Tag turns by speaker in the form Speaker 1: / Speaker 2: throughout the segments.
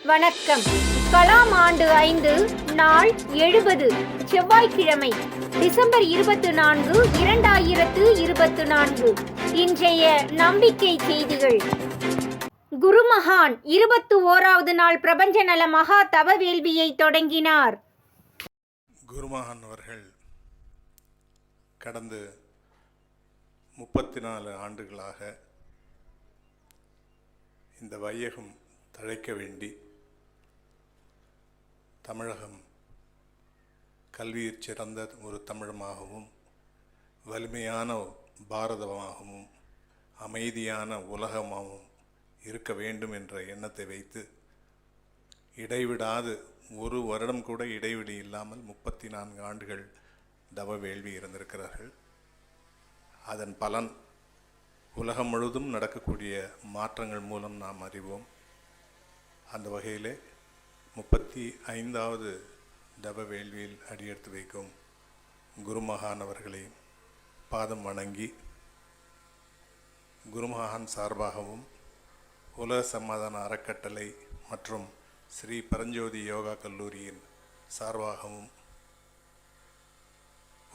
Speaker 1: வணக்கம். கலாம் ஆண்டு 5 நாள் 70 செவ்வாய்க்கிழமை டிசம்பர் 24, 2024. இன்றைய நம்பிக்கை செய்திகள். குருமகான் 21வது நாள் பிரபஞ்ச நல மகா தவ வேள்வியை தொடங்கினார்.
Speaker 2: குருமகான் அவர்கள் கடந்த 34 ஆண்டுகளாக இந்த வையகம் தழைக்க வேண்டி தமிழகம் கல்வியில் சிறந்த ஒரு தமிழமாகவும் வலிமையான பாரதமாகவும் அமைதியான உலகமாகவும் இருக்க வேண்டும் என்ற எண்ணத்தை வைத்து இடைவிடாது ஒரு வருடம் கூட இடைவெளி இல்லாமல் 34 ஆண்டுகள் தவ வேள்வி இருந்திருக்கிறார்கள். அதன் பலன் உலகம் முழுதும் நடக்கக்கூடிய மாற்றங்கள் மூலம் நாம் அறிவோம். அந்த வகையிலே 35வது தவ வேள்வியில் அடியெடுத்து வைக்கும் குருமகான் அவர்களை பாதம் வணங்கி குருமகான் சார்பாகவும் உலக சமாதான அறக்கட்டளை மற்றும் ஸ்ரீ பரஞ்சோதி யோகா கல்லூரியின் சார்பாகவும்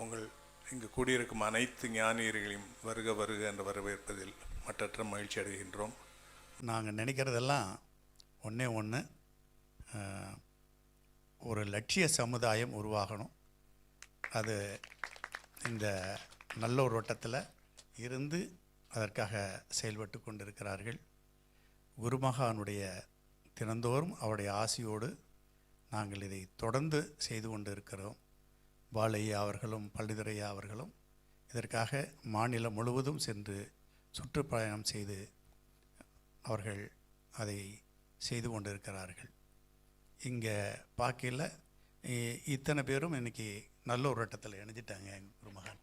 Speaker 2: உங்கள் இங்கு கூடியிருக்கும் அனைத்து ஞானியர்களையும் வருக வருக என்று வரவேற்பதில் மற்றற்ற மகிழ்ச்சி அடைகின்றோம்.
Speaker 3: நாங்கள் நினைக்கிறதெல்லாம் ஒன்றே ஒன்று, ஒரு லட்சிய சமுதாயம் உருவாகணும். அது இந்த நல்லூர் வட்டத்தில் இருந்து அதற்காக செயல்பட்டு கொண்டிருக்கிறார்கள். குருமகானுடைய தினந்தோறும் அவருடைய ஆசியோடு நாங்கள் இதை தொடர்ந்து செய்து கொண்டு இருக்கிறோம். பாலையா அவர்களும் பள்ளிதுரையா அவர்களும் இதற்காக மாநிலம் முழுவதும் சென்று சுற்றுப்பயணம் செய்து அவர்கள் அதை செய்து கொண்டிருக்கிறார்கள். இங்கே பார்க்கல இத்தனை பேரும் இன்றைக்கி நல்ல ஒரு வட்டத்தில் இணைஞ்சிட்டாங்க குருமகான்.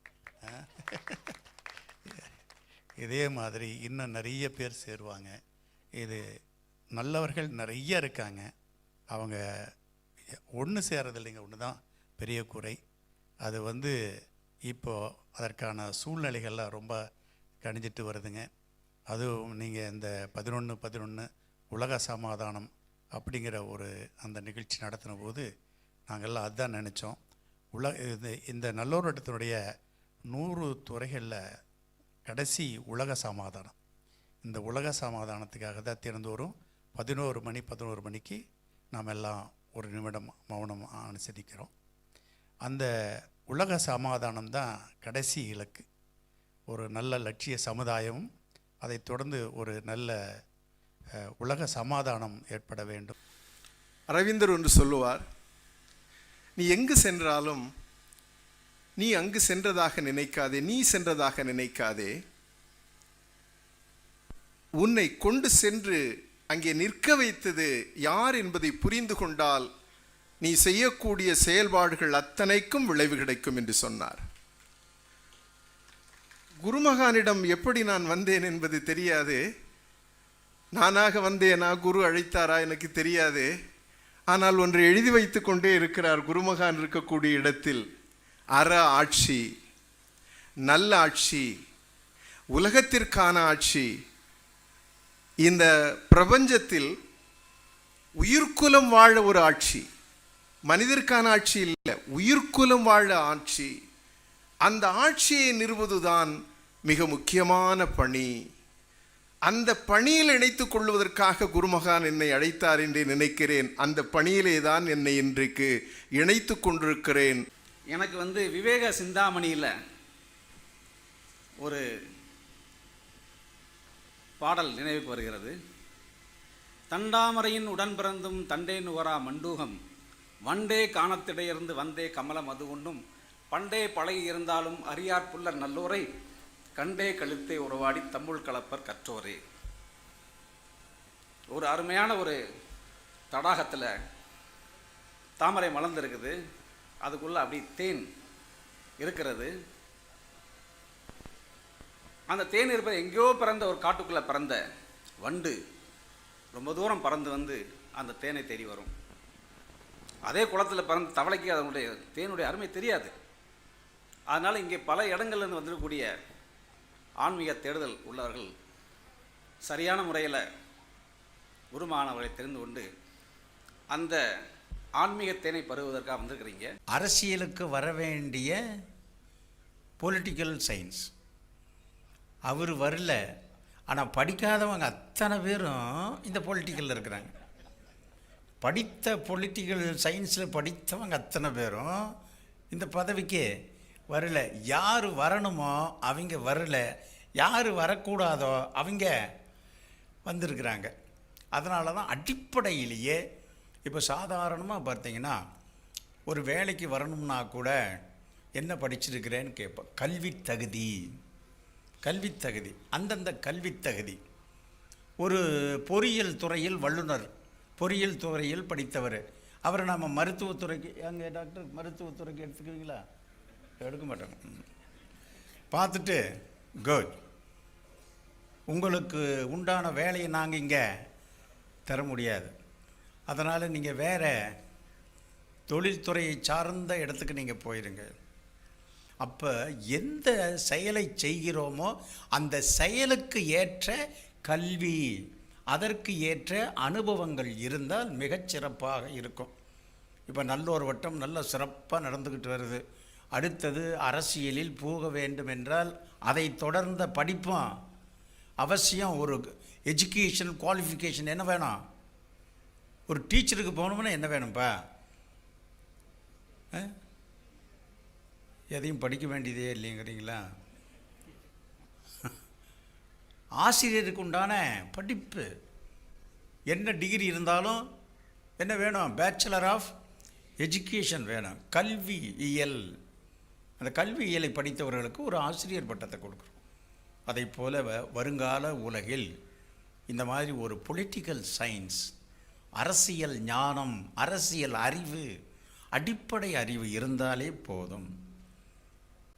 Speaker 3: இதே மாதிரி இன்னும் நிறைய பேர் சேருவாங்க. இது நல்லவர்கள் நிறைய இருக்காங்க. அவங்க ஒன்று சேரதில்லைங்க, ஒன்று தான் பெரிய குறை. அது இப்போது அதற்கான சூழ்நிலைகள்லாம் ரொம்ப கணிஞ்சிட்டு வருதுங்க. அதுவும் நீங்கள் இந்த 11/11 உலக சமாதானம் அப்படிங்கிற ஒரு அந்த நிகழ்ச்சி நடத்தின போது நாங்கள்லாம் அதுதான் நினச்சோம். இந்த நல்லூர் வட்டத்தினுடைய 100 துறைகளில் கடைசி உலக சமாதானம். இந்த உலக சமாதானத்துக்காக தான் தினந்தோறும் 11 மணிக்கு நாம் எல்லாம் ஒரு நிமிடம் மௌனம் அனுசரிக்கிறோம். அந்த உலக சமாதானம் தான் கடைசி இலக்கு. ஒரு நல்ல லட்சிய சமுதாயமும் அதை தொடர்ந்து ஒரு நல்ல உலக சமாதானம் ஏற்பட வேண்டும்.
Speaker 4: அரவிந்தர் ஒன்று சொல்லுவார், நீ எங்கு சென்றாலும் நீ அங்கு சென்றதாக நினைக்காதே, நீ சென்றதாக நினைக்காதே, உன்னை கொண்டு சென்று அங்கே நிற்க வைத்தது யார் என்பதை புரிந்து கொண்டால் நீ செய்யக்கூடிய செயல்பாடுகள் அத்தனைக்கும் விளைவு கிடைக்கும் என்று சொன்னார். குருமகானிடம் எப்படி நான் வந்தேன் என்பது தெரியாது. நானாக வந்தேனா, குரு அழைத்தாரா எனக்கு தெரியாது. ஆனால் ஒன்று எழுதி வைத்து கொண்டே இருக்கிறார். குருமகான் இருக்கக்கூடிய இடத்தில் அற ஆட்சி, நல்ல ஆட்சி, உலகத்திற்கான ஆட்சி, இந்த பிரபஞ்சத்தில் உயிர்குலம் வாழ ஒரு ஆட்சி, மனிதர்க்கான ஆட்சி இல்லை, உயிர்குலம் வாழ ஆட்சி. அந்த ஆட்சியை நிறுவுவதுதான் மிக முக்கியமான பணி. அந்த பணியில் இணைத்துக் கொள்வதற்காக குருமகான் என்னை அழைத்தார் என்று நினைக்கிறேன். அந்த பணியிலே தான் என்னை இன்றைக்கு இணைத்து கொண்டிருக்கிறேன்.
Speaker 5: எனக்கு விவேக சிந்தாமணியில் ஒரு பாடல் நினைவுக்கு வருகிறது. தண்டாமரையின் உடன் பிறந்தும் தண்டே நுவரா மண்டூகம், வண்டே காணத்திடையிருந்து வந்தே கமலம் அது ஒன்றும், பண்டே பழகி இருந்தாலும் அறியார் புல்லர் நல்லோரை, கண்டே கழுத்தை உறவாடி தம்முள் கலப்பர் கற்றோரே. ஒரு அருமையான ஒரு தடாகத்தில் தாமரை மலர்ந்துருக்குது. அதுக்குள்ளே அப்படி தேன் இருக்கிறது. அந்த தேன் இருப்பது எங்கேயோ பிறந்த ஒரு காட்டுக்குள்ளே பிறந்த வண்டு ரொம்ப தூரம் பறந்து அந்த தேனை தேடி வரும். அதே குளத்தில் பிறந்த தவளைக்கு அதனுடைய தேனுடைய அருமை தெரியாது. அதனால் இங்கே பல இடங்கள்லேருந்து வந்துடக்கூடிய ஆன்மீக தேடுதல் உள்ளவர்கள் சரியான முறையில் குருமானவர்களை தெரிந்து கொண்டு அந்த ஆன்மீக தேனை பருவதற்காக வந்திருக்கிறீங்க.
Speaker 3: அரசியலுக்கு வர வேண்டிய பொலிட்டிக்கல் சயின்ஸ் அவர் வரல. ஆனால் படிக்காதவங்க அத்தனை பேரும் இந்த பொலிட்டிக்கலில் இருக்கிறாங்க. படித்த பொலிட்டிக்கல் சயின்ஸில் படித்தவங்க அத்தனை பேரும் இந்த பதவிக்கு வரல. யார் வரணுமோ அவங்க வரல, யார் வரக்கூடாதோ அவங்க வந்திருக்கிறாங்க. அதனால தான் அடிப்படையிலேயே இப்போ சாதாரணமாக பார்த்தீங்கன்னா ஒரு வேலைக்கு வரணும்னா கூட என்ன படிச்சிருக்கிறேன்னு கேட்போம். கல்வித்தகுதி அந்தந்த கல்வித்தகுதி. ஒரு பொறியியல் துறையில் வல்லுனர், பொறியியல் துறையில் படித்தவர், அவரை நம்ம மருத்துவத்துறைக்கு, எங்கள் டாக்டர் மருத்துவத்துறைக்கு எடுத்துக்குவீங்களா? எடுக்க மாட்டாங்க. பார்த்துட்டு குட், உங்களுக்கு உண்டான வேலையை நாங்கள் இங்கே தர முடியாது, அதனால் நீங்கள் வேறு தொழில்துறையை சார்ந்த இடத்துக்கு நீங்கள் போயிடுங்க. அப்போ எந்த செயலை செய்கிறோமோ அந்த செயலுக்கு ஏற்ற கல்வி, அதற்கு ஏற்ற அனுபவங்கள் இருந்தால் மிகச்சிறப்பாக இருக்கும். இப்போ நல்லோர் வட்டம் நல்ல சிறப்பாக நடந்துக்கிட்டு வருது. அடுத்தது அரசியலில் போக வேண்டும் என்றால் அதை தொடர்ந்த படிப்பும் அவசியம். ஒரு எஜுகேஷன் குவாலிஃபிகேஷன் என்ன வேணும்? ஒரு டீச்சருக்கு போகணும்னா என்ன வேணும்ப்பா? எதையும் படிக்க வேண்டியதே இல்லைங்கிறீங்களா? ஆசிரியருக்கு உண்டான படிப்பு என்ன டிகிரி இருந்தாலும் என்ன வேணும்? பேச்சுலர் ஆஃப் எஜுகேஷன் வேணும். கல்வியியல், அந்த கல்வியியலை படித்தவர்களுக்கு ஒரு ஆசிரியர் பட்டத்தை கொடுக்குறோம். அதை போல வருங்கால உலகில் இந்த மாதிரி ஒரு பொலிட்டிக்கல் சயின்ஸ், அரசியல் ஞானம், அரசியல் அறிவு, அடிப்படை அறிவு இருந்தாலே போதும்.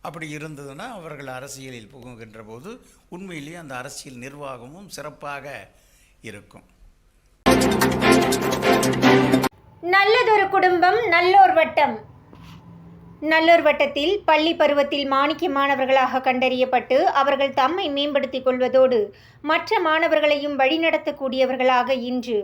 Speaker 3: அப்படி இருந்ததுன்னா அவர்கள் அரசியலில் புகுகின்ற போது உண்மையிலேயே அந்த அரசியல் நிர்வாகமும் சிறப்பாக இருக்கும்.
Speaker 1: நல்லதொரு குடும்பம் நல்லோர் வட்டம். நல்லோர் வட்டத்தில் பள்ளி பருவத்தில் மாணிக்க மாணவர்களாக கண்டறியப்பட்டு அவர்கள் தம்மை மேம்படுத்திக் கொள்வதோடு மற்ற மாணவர்களையும் வழிநடத்தக்கூடியவர்களாக இன்று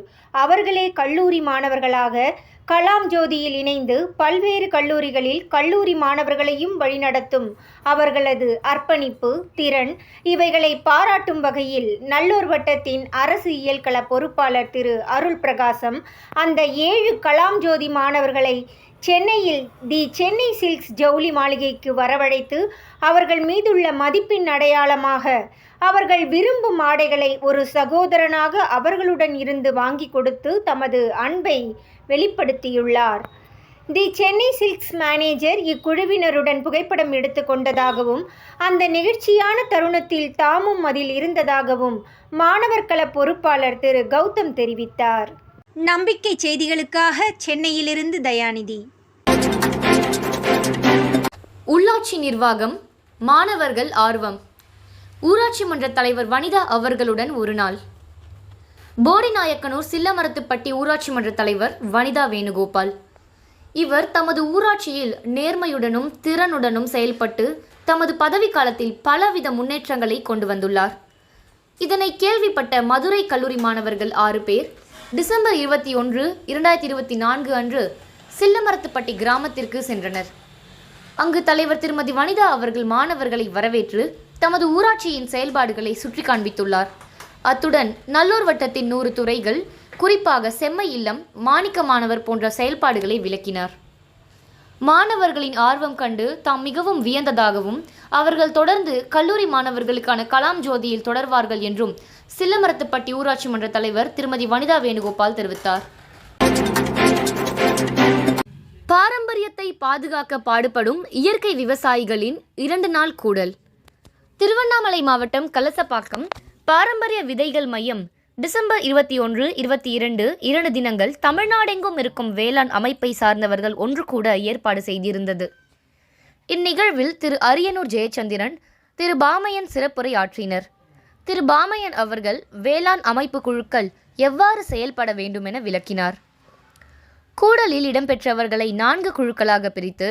Speaker 1: அவர்களே கல்லூரி மாணவர்களாக கலாம் ஜோதியில் இணைந்து பல்வேறு கல்லூரிகளில் கல்லூரி மாணவர்களையும் வழிநடத்தும் அவர்களது அர்ப்பணிப்பு, திறன் இவைகளை பாராட்டும் வகையில் நல்லோர் வட்டத்தின் அரசு இயல்கள பொறுப்பாளர் திரு அருள் பிரகாசம் அந்த 7 கலாம் ஜோதி மாணவர்களை சென்னையில் தி சென்னை சில்க்ஸ் ஜவுளி மாளிகைக்கு வரவழைத்து அவர்கள் மீதுள்ள மதிப்பின் அடையாளமாக அவர்கள் விரும்பும் ஆடைகளை ஒரு சகோதரனாக அவர்களுடன் இருந்து வாங்கி கொடுத்து தமது அன்பை வெளிப்படுத்தியுள்ளார். தி சென்னை சில்க்ஸ் மேனேஜர் இக்குழுவினருடன் புகைப்படம் எடுத்துக்கொண்டதாகவும் அந்த நிகழ்ச்சியான தருணத்தில் தாமும் அதில் இருந்ததாகவும் மாணவர் கள பொறுப்பாளர் திரு கௌதம் தெரிவித்தார். நம்பிக்கை செய்திகளுக்காக சென்னையிலிருந்து தயாநிதி.
Speaker 6: உள்ளாட்சி நிர்வாகம், மாணவர்கள் ஆர்வம். ஊராட்சி மன்ற தலைவர் வனிதா அவர்களுடன் ஒரு நாள். போடிநாயக்கனூர் சில்லமரத்துப்பட்டி ஊராட்சி மன்ற தலைவர் வனிதா வேணுகோபால். இவர் தமது ஊராட்சியில் நேர்மையுடனும் திறனுடனும் செயல்பட்டு தமது பதவி காலத்தில் பலவித முன்னேற்றங்களை கொண்டு வந்துள்ளார். இதனை கேள்விப்பட்ட மதுரை கல்லூரி மாணவர்கள் 6 பேர் டிசம்பர் 21, 2024 அன்று சில்லமரத்துப்பட்டி கிராமத்திற்கு சென்றனர். அங்கு தலைவர் திருமதி வனிதா அவர்கள் மாணவர்களை வரவேற்று தமது ஊராட்சியின் செயல்பாடுகளை சுற்றி காண்பித்துள்ளார். அத்துடன் நல்லோர் வட்டத்தின் 100 துறைகள், குறிப்பாக செம்மை இல்லம், மாணிக்க மாணவர் போன்ற செயல்பாடுகளை விளக்கினார். மாணவர்களின் ஆர்வம் கண்டு தாம் மிகவும் வியந்ததாகவும் அவர்கள் தொடர்ந்து கல்லூரி மாணவர்களுக்கான கலாம் ஜோதியில் தொடர்வார்கள் என்றும் சில்லமரத்துப்பட்டி ஊராட்சி மன்ற தலைவர் திருமதி வனிதா வேணுகோபால் தெரிவித்தார். பாரம்பரியத்தை பாதுகாக்க பாடுபடும் இயற்கை விவசாயிகளின் 2 நாள் கூடல். திருவண்ணாமலை மாவட்டம் கலசப்பாக்கம் பாரம்பரிய விதைகள் மையம் டிசம்பர் 21, 22 2 தினங்கள் தமிழ்நாடெங்கும் இருக்கும் வேளாண் அமைப்பை சார்ந்தவர்கள் ஒன்று கூட ஏற்பாடு செய்திருந்தது. இந்நிகழ்வில் திரு அரியனூர் ஜெயச்சந்திரன், திரு பாமையன் சிறப்புரை ஆற்றினர். திரு பாமையன் அவர்கள் வேளாண் அமைப்பு குழுக்கள் எவ்வாறு செயல்பட வேண்டும் என விளக்கினார். கூடலில் இடம்பெற்றவர்களை 4 குழுக்களாக பிரித்து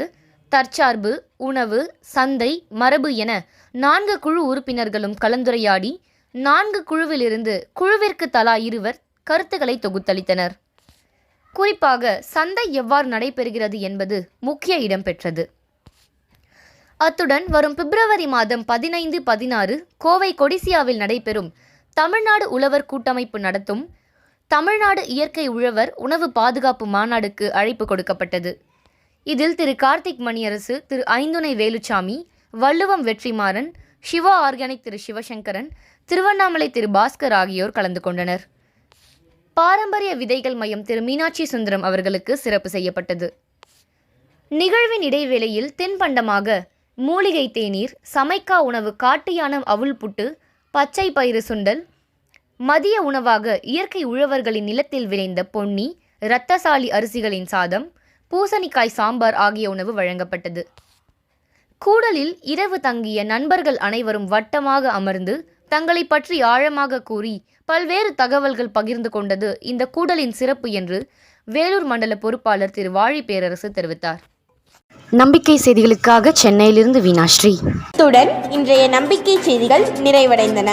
Speaker 6: தற்சார்பு, உணவு, சந்தை, மரபு என 4 குழு உறுப்பினர்களும் கலந்துரையாடி 4 குழுவிலிருந்து குழுவிற்கு தலா 2 கருத்துக்களை தொகுத்தளித்தனர். குறிப்பாக சந்தை எவ்வாறு நடைபெறுகிறது என்பது முக்கிய இடம் பெற்றது. அத்துடன் வரும் பிப்ரவரி மாதம் 15, 16 கோவை கொடிசியாவில் நடைபெறும் தமிழ்நாடு உழவர் கூட்டமைப்பு நடத்தும் தமிழ்நாடு இயற்கை உழவர் உணவு பாதுகாப்பு மாநாடுக்கு அழைப்பு கொடுக்கப்பட்டது. இதில் திரு கார்த்திக் மணியரசு, திரு ஐந்துணை வேலுச்சாமி, வள்ளுவம் வெற்றிமாறன், சிவா ஆர்கானிக் திரு சிவசங்கரன், திருவண்ணாமலை திரு பாஸ்கர் ஆகியோர் கலந்து கொண்டனர். பாரம்பரிய விதைகள் மையம் திரு மீனாட்சி சுந்தரம் அவர்களுக்கு சிறப்பு செய்யப்பட்டது. நிகழ்வின் இடைவேளையில் தின்பண்டமாக மூலிகை தேநீர், சமைக்கா உணவு காட்டு யானம் அவுள் புட்டு, பச்சை பயிறு சுண்டல், மதிய உணவாக இயற்கை உழவர்களின் நிலத்தில் விளைந்த பொன்னி, இரத்தசாலி அரிசிகளின் சாதம், பூசணிக்காய் சாம்பார் ஆகிய உணவு வழங்கப்பட்டது. கூடலில் இரவு தங்கிய நண்பர்கள் அனைவரும் வட்டமாக அமர்ந்து தங்களை பற்றி ஆழமாக கூறி பல்வேறு தகவல்கள் பகிர்ந்து கொண்டது இந்த கூடலின் சிறப்பு என்று வேலூர் மண்டல பொறுப்பாளர் திரு வாழி பேரரசு தெரிவித்தார்.
Speaker 7: நம்பிக்கை செய்திகளுக்காக சென்னையிலிருந்து வீணாஸ்ரீ.
Speaker 8: இத்துடன் இன்றைய நம்பிக்கை செய்திகள் நிறைவடைந்தன.